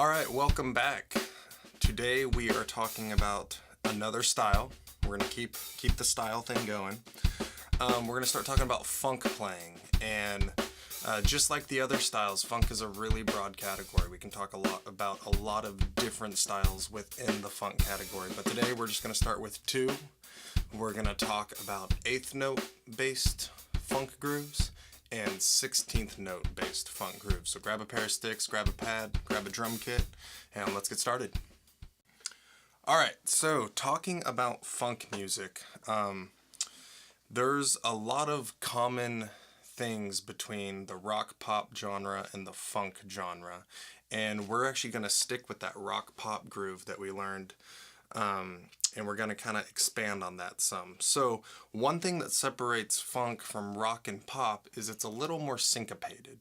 Alright, welcome back. Today we are talking about another style. We're going to keep the style thing going. We're going to start talking about funk playing, and just like the other styles, funk is a really broad category. We can talk about a lot of different styles within the funk category, but today we're just going to start with two. We're going to talk about 8th note based funk grooves and 16th note based funk grooves. So grab a pair of sticks, grab a pad, grab a drum kit, and let's get started. Alright, so talking about funk music, there's a lot of common things between the rock pop genre and the funk genre, and we're actually going to stick with that rock pop groove that we learned, and we're going to kind of expand on that some. So one thing that separates funk from rock and pop is it's a little more syncopated,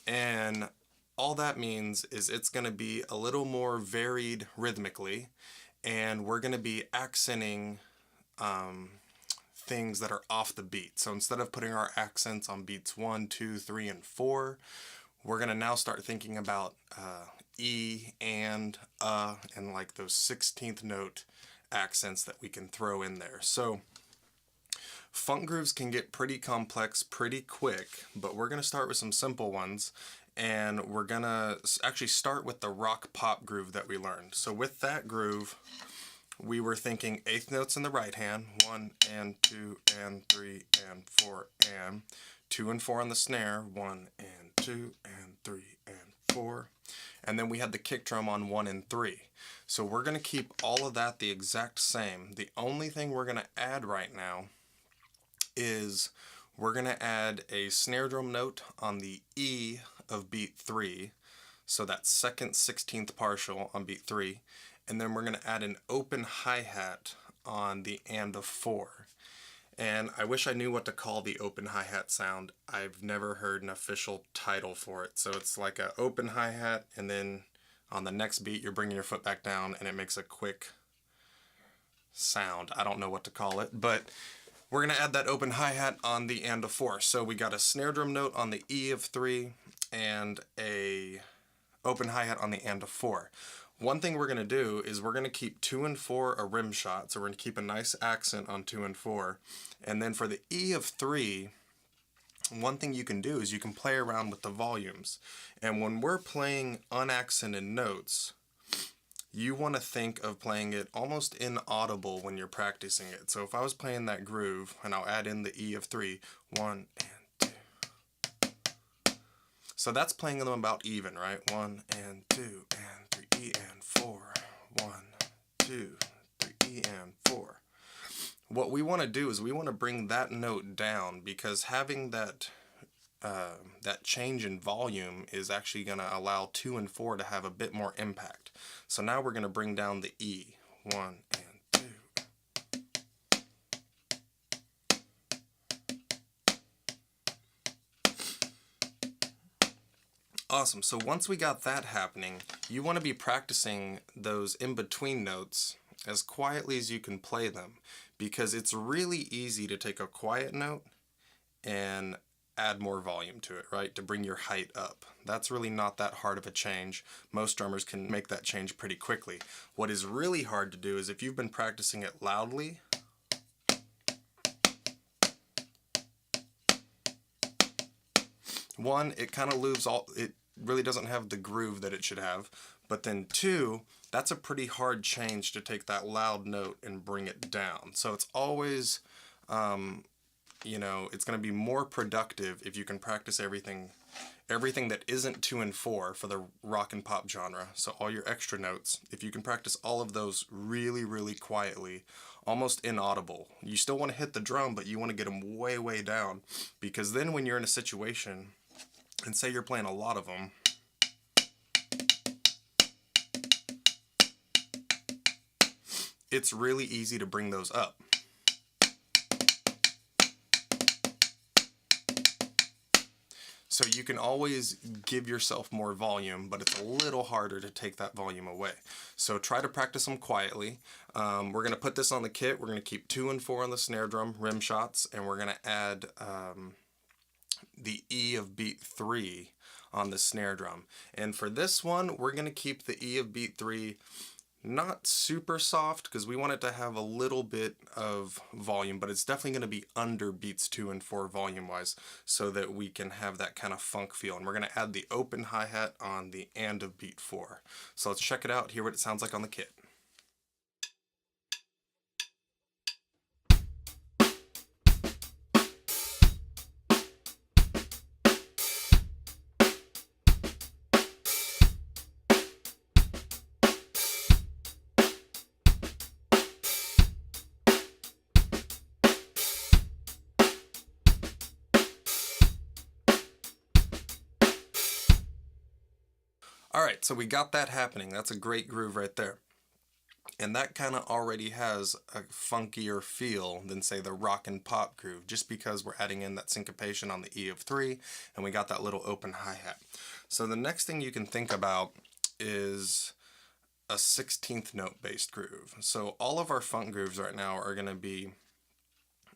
and all that means is it's going to be a little more varied rhythmically, and we're going to be accenting things that are off the beat. So instead of putting our accents on beats 1, 2, 3, and 4, we're going to now start thinking about E and like those 16th note accents that we can throw in there. So funk grooves can get pretty complex pretty quick, but we're going to start with some simple ones, and we're going to actually start with the rock pop groove that we learned. So with that groove, we were thinking 8th notes in the right hand, 1 and 2 and 3 and 4 and 2 and 4 on the snare, 1 and 2 and 3 and 4, and then we had the kick drum on 1 and 3. So we're going to keep all of that the exact same. The only thing we're going to add right now is we're going to add a snare drum note on the E of beat 3, so that second 16th partial on beat 3, and then we're going to add an open hi-hat on the and of 4. And I wish I knew what to call the open hi-hat sound. I've never heard an official title for it. So it's like an open hi-hat, and then on the next beat you're bringing your foot back down and it makes a quick sound. I don't know what to call it, but we're going to add that open hi-hat on the and of 4. So we got a snare drum note on the E of 3 and a open hi-hat on the and of 4. One thing we're going to do is we're going to keep 2 and 4 a rim shot, so we're going to keep a nice accent on 2 and 4. And then for the E of 3, one thing you can do is you can play around with the volumes. And when we're playing unaccented notes, you want to think of playing it almost inaudible when you're practicing it. So if I was playing that groove, and I'll add in the E of 3, 1 and 2. So that's playing them about even, right? 1 and 2 and 3, E and 4, 1, 2, 3, E and 4. What we want to do is we want to bring that note down, because having that change in volume is actually going to allow 2 and 4 to have a bit more impact. So now we're going to bring down the E, 1 and 2. Awesome. So once we got that happening, you want to be practicing those in-between notes as quietly as you can play them, because it's really easy to take a quiet note and add more volume to it, right? To bring your height up. That's really not that hard of a change. Most drummers can make that change pretty quickly. What is really hard to do is if you've been practicing it loudly, one, it kind of loses it really doesn't have the groove that it should have. But then 2, that's a pretty hard change to take that loud note and bring it down. So it's always, it's going to be more productive if you can practice everything that isn't 2 and 4 for the rock and pop genre. So all your extra notes, if you can practice all of those really, really quietly, almost inaudible. You still want to hit the drum, but you want to get them way, way down, because then when you're in a situation, and say you're playing a lot of them, it's really easy to bring those up. So you can always give yourself more volume, but it's a little harder to take that volume away. So try to practice them quietly. We're going to put this on the kit. We're going to keep 2 and 4 on the snare drum, rim shots, and we're going to add the E of beat 3 on the snare drum. And for this one, we're going to keep the E of beat 3 not super soft because we want it to have a little bit of volume, but it's definitely going to be under beats 2 and 4 volume wise so that we can have that kind of funk feel. And we're going to add the open hi-hat on the and of beat 4. So let's check it out, hear what it sounds like on the kit. Alright, so we got that happening. That's a great groove right there. And that kind of already has a funkier feel than, say, the rock and pop groove, just because we're adding in that syncopation on the E of 3, and we got that little open hi-hat. So the next thing you can think about is a 16th note based groove. So all of our funk grooves right now are going to be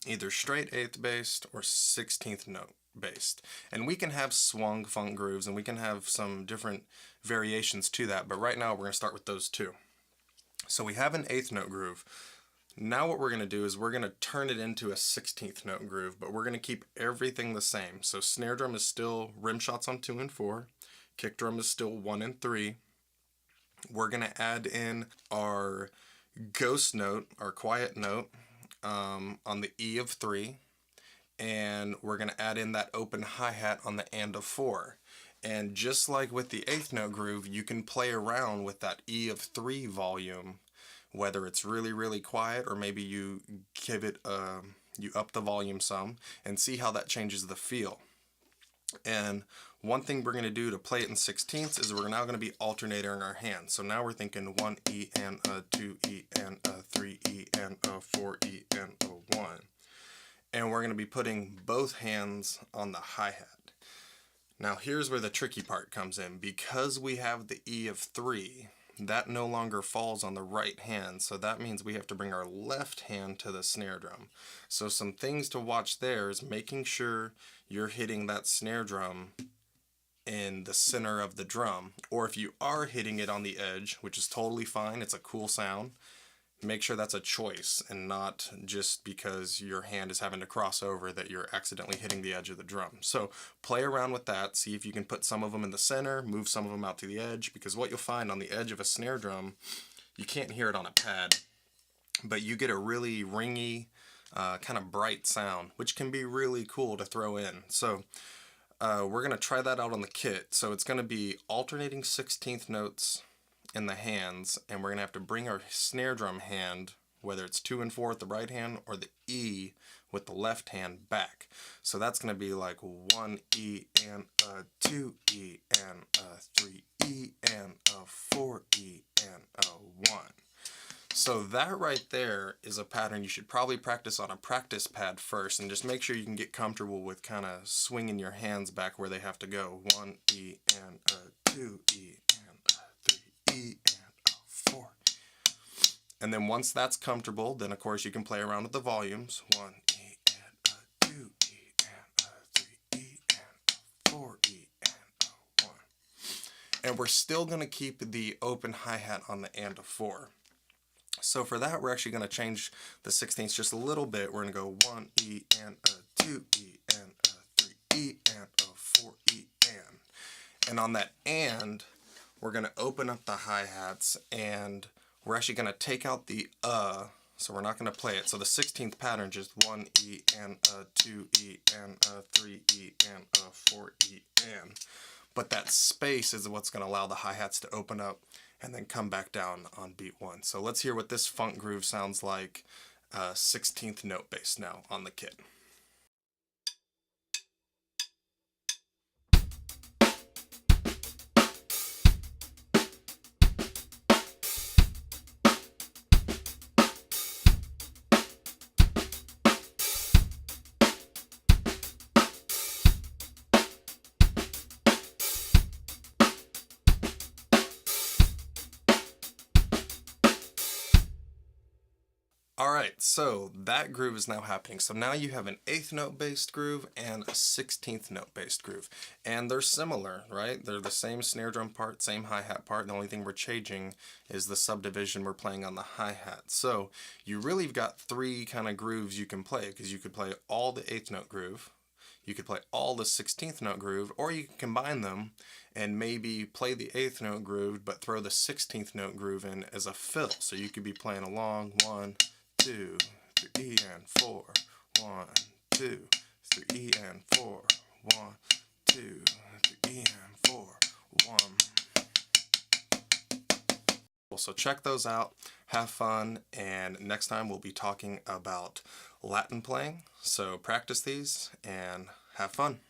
either straight 8th based or 16th note based. And we can have swung funk grooves and we can have some different variations to that, but right now we're going to start with those two. So we have an 8th note groove. Now what we're going to do is we're going to turn it into a 16th note groove, but we're going to keep everything the same. So snare drum is still rim shots on 2 and 4, kick drum is still 1 and 3. We're going to add in our ghost note, our quiet note, on the E of 3, and we're going to add in that open hi-hat on the and of 4. And just like with the 8th note groove, you can play around with that E of 3 volume, whether it's really, really quiet or maybe you give it, you up the volume some and see how that changes the feel. And one thing we're going to do to play it in 16ths is we're now going to be alternating our hands. So now we're thinking 1 E and a 2 E and a 3 E and a 4 E and a 1. And we're going to be putting both hands on the hi-hat. Now here's where the tricky part comes in. Because we have the E of 3, that no longer falls on the right hand, so that means we have to bring our left hand to the snare drum. So some things to watch there is making sure you're hitting that snare drum in the center of the drum, or if you are hitting it on the edge, which is totally fine, it's a cool sound, make sure that's a choice and not just because your hand is having to cross over that you're accidentally hitting the edge of the drum. So play around with that, see if you can put some of them in the center, move some of them out to the edge, because what you'll find on the edge of a snare drum, you can't hear it on a pad, but you get a really ringy, kind of bright sound, which can be really cool to throw in. So we're going to try that out on the kit. So it's going to be alternating 16th notes in the hands, and we're going to have to bring our snare drum hand, whether it's 2 and 4 with the right hand or the E with the left hand, back. So that's going to be like 1 E and a 2 E and a 3 E and a 4 E and a 1. So that right there is a pattern you should probably practice on a practice pad first, and just make sure you can get comfortable with kind of swinging your hands back where they have to go. 1 E and a 2 E and a 3 E and a 4. And then once that's comfortable, then of course you can play around with the volumes. 1 E and a 2 E and a 3 E and a 4 E and a 1. And we're still going to keep the open hi-hat on the and of 4. So for that, we're actually going to change the 16ths just a little bit. We're going to go 1 E and a 2 E and a 3 E and a 4 E and. And on that and, we're going to open up the hi-hats, and we're actually going to take out the so we're not going to play it. So the 16th pattern, just 1 E and a 2 E and a 3 E and a 4 E and. But that space is what's going to allow the hi-hats to open up and then come back down on beat 1. So let's hear what this funk groove sounds like, 16th note bass now on the kit. All right, so that groove is now happening. So now you have an 8th note based groove and a 16th note based groove. And they're similar, right? They're the same snare drum part, same hi-hat part. The only thing we're changing is the subdivision we're playing on the hi-hat. So you really have got 3 kind of grooves you can play, because you could play all the 8th note groove, you could play all the 16th note groove, or you can combine them and maybe play the 8th note groove but throw the 16th note groove in as a fill. So you could be playing along 1, 2, 3 and 4, 1, 2, 3 and 4, 1, 2, 3 and 4, 1. So check those out, have fun, and next time we'll be talking about Latin playing. So practice these and have fun.